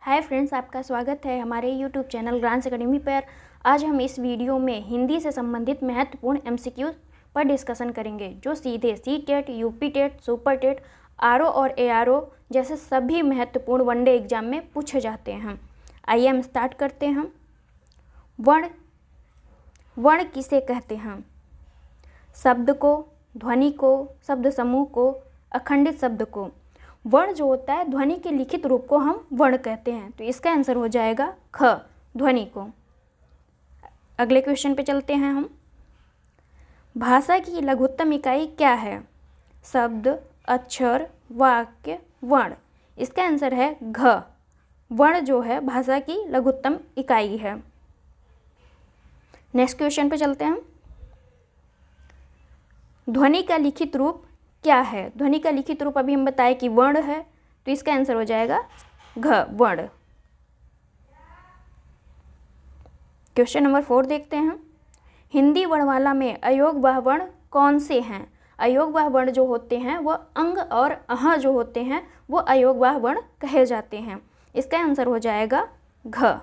Hi friends, आपका स्वागत है हमारे यूट्यूब चैनल ग्रांस एकेडमी पर। आज हम इस वीडियो में हिंदी से संबंधित महत्वपूर्ण एमसीक्यू पर डिस्कशन करेंगे जो सीधे C TET, UP TET, super TET, RO और एआरओ जैसे सभी महत्वपूर्ण वनडे एग्जाम में पूछे जाते हैं। आइए हम स्टार्ट करते हैं। वर्ण किसे कहते हैं? शब्द को, ध्वनि को, शब्द समूह को, अखंडित शब्द को। वर्ण जो होता है ध्वनि के लिखित रूप को हम वर्ण कहते हैं, तो इसका आंसर हो जाएगा ख, ध्वनि को। अगले क्वेश्चन पे चलते हैं हम। भाषा की लघुत्तम इकाई क्या है? शब्द, अक्षर, वाक्य, वर्ण। इसका आंसर है घ। वर्ण जो है भाषा की लघुत्तम इकाई है। नेक्स्ट क्वेश्चन पे चलते हैं। ध्वनि का लिखित रूप क्या है? ध्वनि का लिखित रूप अभी हम बताए कि वर्ण है, तो इसका आंसर हो जाएगा घ, वर्ण। क्वेश्चन नंबर 4 देखते हैं। हिंदी वर्णमाला में अयोगवाह वर्ण कौन से हैं? अयोगवाह वर्ण जो होते हैं वो अंग और अह जो होते हैं वो अयोगवाह वर्ण कहे जाते हैं। इसका आंसर हो जाएगा घ।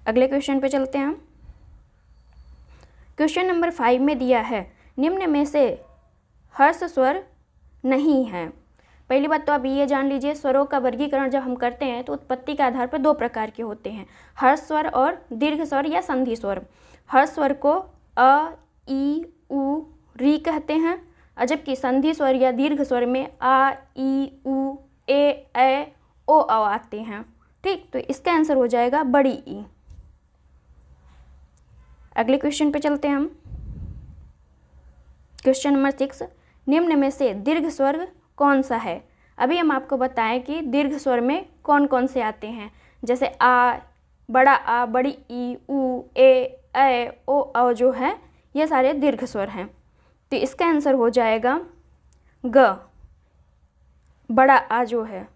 अगले क्वेश्चन पे चलते हैं। क्वेश्चन नंबर 5 में दिया है निम्न में से हर्ष स्वर नहीं है। पहली बात तो आप ये जान लीजिए, स्वरों का वर्गीकरण जब हम करते हैं तो उत्पत्ति के आधार पर 2 प्रकार के होते हैं, हर्ष स्वर और दीर्घ स्वर या संधि स्वर। हर्ष स्वर को अ, ई, उ, री कहते हैं, जबकि संधि स्वर या दीर्घ स्वर में आ, ई, उ, ए, ओ आते हैं। ठीक, तो इसका आंसर हो जाएगा बड़ी ई। अगले क्वेश्चन पे चलते हैं हम। क्वेश्चन नंबर 6, निम्न में से दीर्घ स्वर कौन सा है? अभी हम आपको बताएं कि दीर्घ स्वर में कौन कौन से आते हैं, जैसे आ, बड़ी ई, उ, ए, ओ जो है ये सारे दीर्घ स्वर हैं। तो इसका आंसर हो जाएगा ग, बड़ा आ जो है।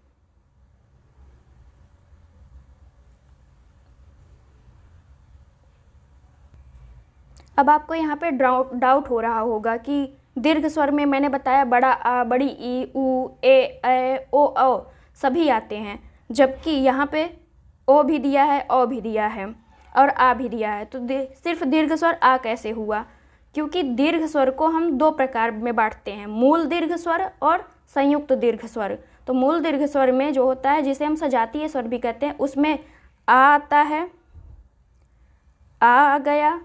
अब आपको यहाँ पे डाउट हो रहा होगा कि दीर्घ स्वर में मैंने बताया बड़ा आ, बड़ी ई, उ, ए, ओ सभी आते हैं, जबकि यहाँ पे ओ भी दिया है, ओ भी दिया है और आ भी दिया है। तो सिर्फ दीर्घ स्वर आ कैसे हुआ? क्योंकि दीर्घ स्वर को हम 2 प्रकार में बांटते हैं, मूल दीर्घ स्वर और संयुक्त दीर्घ स्वर। तो मूल दीर्घ स्वर में जो होता है जिसे हम सजातीय स्वर भी कहते हैं, उसमें आ आता है, आ गया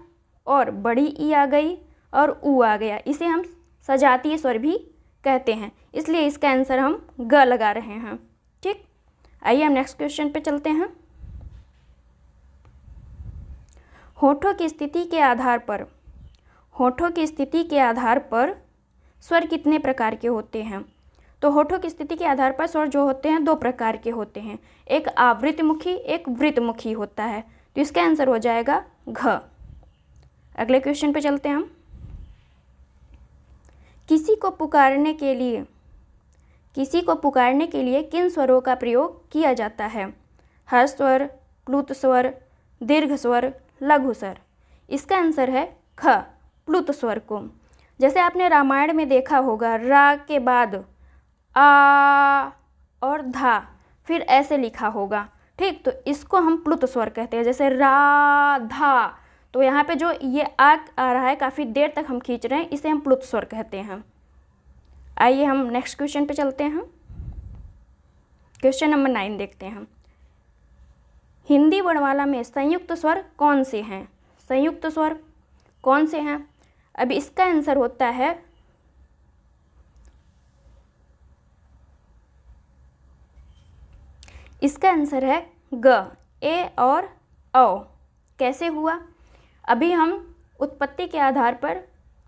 और बड़ी ई आ गई और उ आ गया, इसे हम सजातीय स्वर भी कहते हैं, इसलिए इसका आंसर हम ग लगा रहे हैं। ठीक, आइए हम नेक्स्ट क्वेश्चन पे चलते हैं। होठों की स्थिति के आधार पर स्वर कितने प्रकार के होते हैं? तो होठों की स्थिति के आधार पर स्वर जो होते हैं 2 प्रकार के होते हैं, एक आवृतमुखी, एक वृत्तमुखी होता है, तो इसका आंसर हो जाएगा घ। अगले क्वेश्चन पे चलते हैं हम। किसी को पुकारने के लिए किन स्वरों का प्रयोग किया जाता है? हर्ष स्वर, प्लुत स्वर, दीर्घ स्वर, लघु स्वर। इसका आंसर है ख, प्लुत स्वर को। जैसे आपने रामायण में देखा होगा, रा के बाद आ और धा, फिर ऐसे लिखा होगा। ठीक, तो इसको हम प्लुत स्वर कहते हैं, जैसे राधा। तो यहाँ पे जो ये आ रहा है, काफ़ी देर तक हम खींच रहे हैं, इसे हम प्लुत स्वर कहते हैं। आइए हम नेक्स्ट क्वेश्चन पे चलते हैं। क्वेश्चन नंबर 9 देखते हैं हम। हिंदी वर्णमाला में संयुक्त स्वर कौन से हैं? संयुक्त स्वर कौन से हैं? अब इसका आंसर होता है ग, ए और औ। कैसे हुआ? अभी हम उत्पत्ति के आधार पर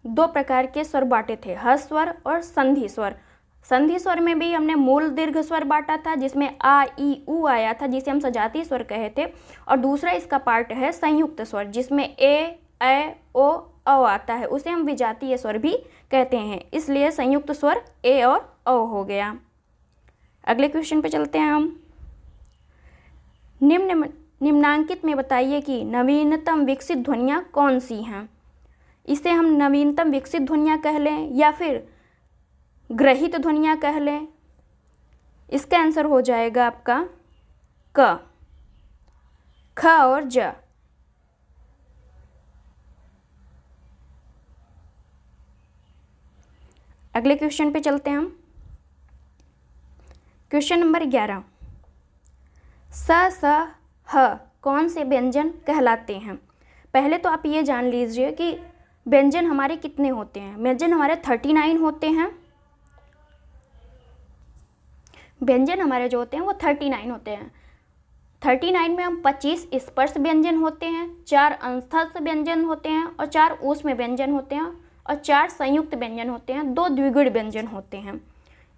2 प्रकार के स्वर बांटे थे, हर्ष स्वर और संधि स्वर। संधि स्वर में भी हमने मूल दीर्घ स्वर बांटा था, जिसमें आ, ई, उ आया था, जिसे हम सजातीय स्वर कहे थे, और दूसरा इसका पार्ट है संयुक्त स्वर, जिसमें ए, ओ आता है, उसे हम विजातीय स्वर भी कहते हैं, इसलिए संयुक्त स्वर ए और ओ हो गया। अगले क्वेश्चन पे चलते हैं हम। निम्नांकित में बताइए कि नवीनतम विकसित ध्वनियाँ कौन सी हैं? इसे हम नवीनतम विकसित ध्वनियाँ कह लें या फिर ग्रहित ध्वनियाँ कह लें, इसका आंसर हो जाएगा आपका क, ख और ज। अगले क्वेश्चन पे चलते हैं हम। क्वेश्चन नंबर 11, स, स, ह कौन से व्यंजन कहलाते हैं? पहले तो आप ये जान लीजिए कि व्यंजन हमारे कितने होते हैं। व्यंजन हमारे 39 होते हैं। व्यंजन हमारे जो होते हैं वो 39 होते हैं। 39 में हम 25 स्पर्श व्यंजन होते हैं, 4 अंतस्थ व्यंजन होते हैं और 4 ऊष्म व्यंजन होते हैं और 4 संयुक्त व्यंजन होते हैं, 2 द्विगुण व्यंजन होते हैं।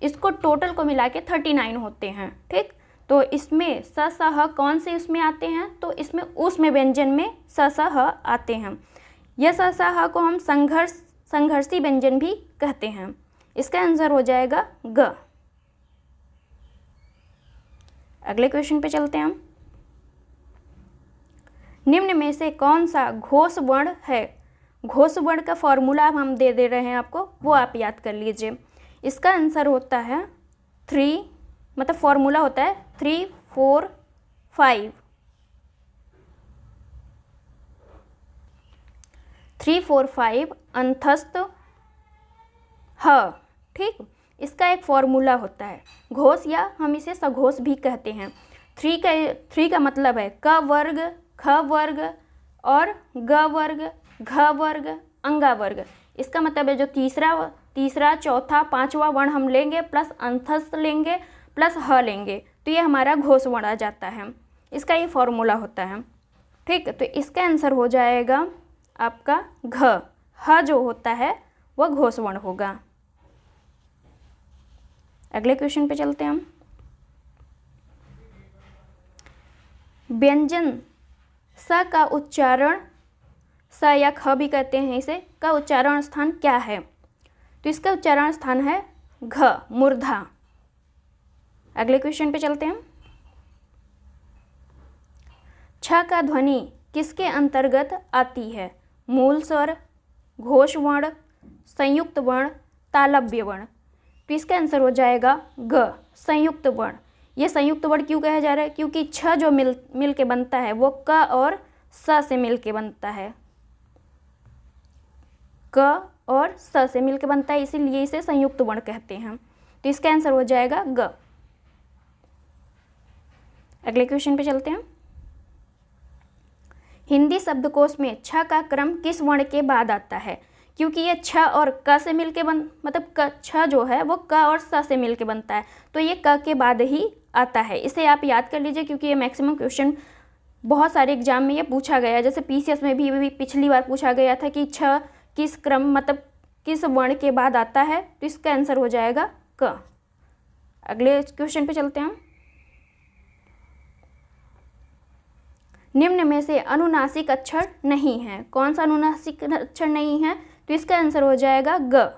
इसको टोटल को मिला के 39 होते हैं। ठीक, तो इसमें स, स, ह कौन से उसमें आते हैं? तो इसमें ऊष्म व्यंजन में स, स, ह आते हैं। यह स, स, ह को हम संघर्षी व्यंजन भी कहते हैं। इसका आंसर हो जाएगा ग। अगले क्वेश्चन पे चलते हैं हम। निम्न में से कौन सा घोष वर्ण है? घोष वर्ण का फॉर्मूला हम दे रहे हैं आपको, वो आप याद कर लीजिए। इसका आंसर होता है 3, मतलब फॉर्मूला होता है 3, 4, 5। 3, 4, 5 अंतस्थ ह। ठीक, इसका एक फॉर्मूला होता है घोष, या हम इसे सघोष भी कहते हैं। 3 का मतलब है क वर्ग, ख वर्ग और ग वर्ग, घ वर्ग, अंगा वर्ग। इसका मतलब है जो तीसरा, चौथा, पांचवा वर्ण हम लेंगे प्लस अंतस्थ लेंगे प्लस ह लेंगे तो ये हमारा घोष वर्ण आ जाता है। इसका ये फॉर्मूला होता है। ठीक, तो इसका आंसर हो जाएगा आपका घ। ह जो होता है वह घोष वर्ण होगा। अगले क्वेश्चन पे चलते हैं हम। व्यंजन स का उच्चारण, स या ख भी कहते हैं इसे, का उच्चारण स्थान क्या है? तो इसका उच्चारण स्थान है घ, मूर्धा। अगले क्वेश्चन पे चलते हैं। छ का ध्वनि किसके अंतर्गत आती है? मूल स्वर, घोष वर्ण, संयुक्त वर्ण, तालव्य वर्ण। तो इसका आंसर हो जाएगा ग, संयुक्त वर्ण। ये संयुक्त वर्ण क्यों कहा जा रहा है? क्योंकि छ जो मिल के बनता है वो क और स से मिल के बनता है। क और स से मिल के बनता है, इसीलिए इसे संयुक्त वर्ण कहते हैं। तो इसका आंसर हो जाएगा ग। अगले क्वेश्चन पे चलते हैं। हिंदी शब्दकोश में छ का क्रम किस वर्ण के बाद आता है? क्योंकि ये छ और क से मिल के मतलब छ जो है वो क और स से मिल के बनता है, तो ये क के बाद ही आता है। इसे आप याद कर लीजिए क्योंकि ये मैक्सिमम क्वेश्चन बहुत सारे एग्जाम में ये पूछा गया है। जैसे पीसीएस में भी पिछली बार पूछा गया था कि छ किस क्रम मतलब किस वर्ण के बाद आता है, तो इसका आंसर हो जाएगा क। अगले क्वेश्चन पे चलते हैं हम। निम्न में से अनुनासिक अक्षर नहीं है। कौन सा अनुनासिक अक्षर नहीं है? तो इसका आंसर हो जाएगा ग।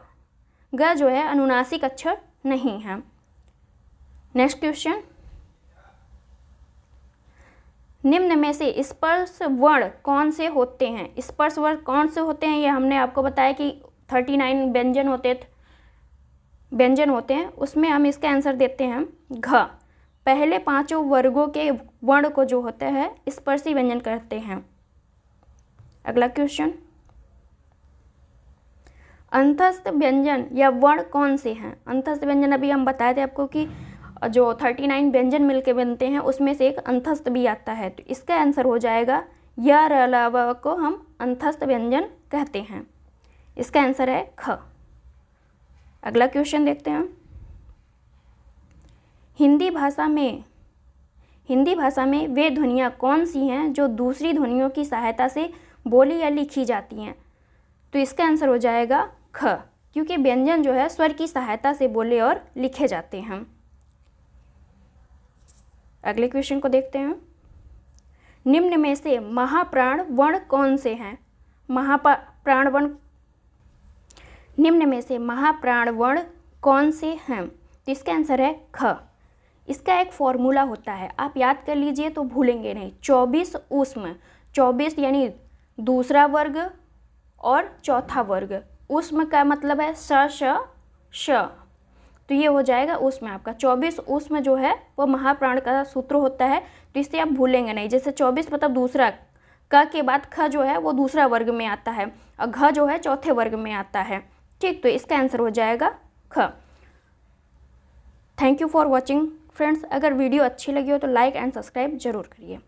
ग जो है अनुनासिक अक्षर नहीं है। नेक्स्ट क्वेश्चन, निम्न में से स्पर्श वर्ण कौन से होते हैं? स्पर्श वर्ण कौन से होते हैं ये हमने आपको बताया कि 39 व्यंजन होते हैं, उसमें हम इसका आंसर देते हैं घ। पहले 5 वर्गों के वर्ण को जो होता है स्पर्शी व्यंजन कहते हैं। अगला क्वेश्चन, अंतस्थ व्यंजन या वर्ण कौन से हैं? अंतस्थ व्यंजन अभी हम बताए थे आपको कि जो 39 व्यंजन मिलके बनते हैं उसमें से एक अंतस्थ भी आता है, तो इसका आंसर हो जाएगा य, र, ल, व को हम अंतस्थ व्यंजन कहते हैं। इसका आंसर है ख। अगला क्वेश्चन देखते हैं। हिंदी भाषा में वे ध्वनियाँ कौन सी हैं जो दूसरी ध्वनियों की सहायता से बोली या लिखी जाती हैं? तो इसका आंसर हो जाएगा ख, क्योंकि व्यंजन जो है स्वर की सहायता से बोले और लिखे जाते हैं। अगले क्वेश्चन को देखते हैं। निम्न में से महाप्राण वर्ण कौन से हैं? निम्न में से महाप्राण वर्ण कौन से हैं? तो इसका आंसर है ख। इसका एक फॉर्मूला होता है, आप याद कर लीजिए तो भूलेंगे नहीं। 24 ऊष्म, 24 यानी दूसरा वर्ग और चौथा वर्ग। ऊष्म का मतलब है स, श, श। तो ये हो जाएगा ऊष्म आपका। 24 ऊष्म जो है वो महाप्राण का सूत्र होता है, तो इससे आप भूलेंगे नहीं। जैसे 24 मतलब दूसरा, क के बाद ख जो है वो दूसरा वर्ग में आता है और घ जो है चौथे वर्ग में आता है। ठीक, तो इसका आंसर हो जाएगा ख। Thank you for watching friends. अगर वीडियो अच्छी लगी हो तो लाइक एंड सब्सक्राइब जरूर करिए।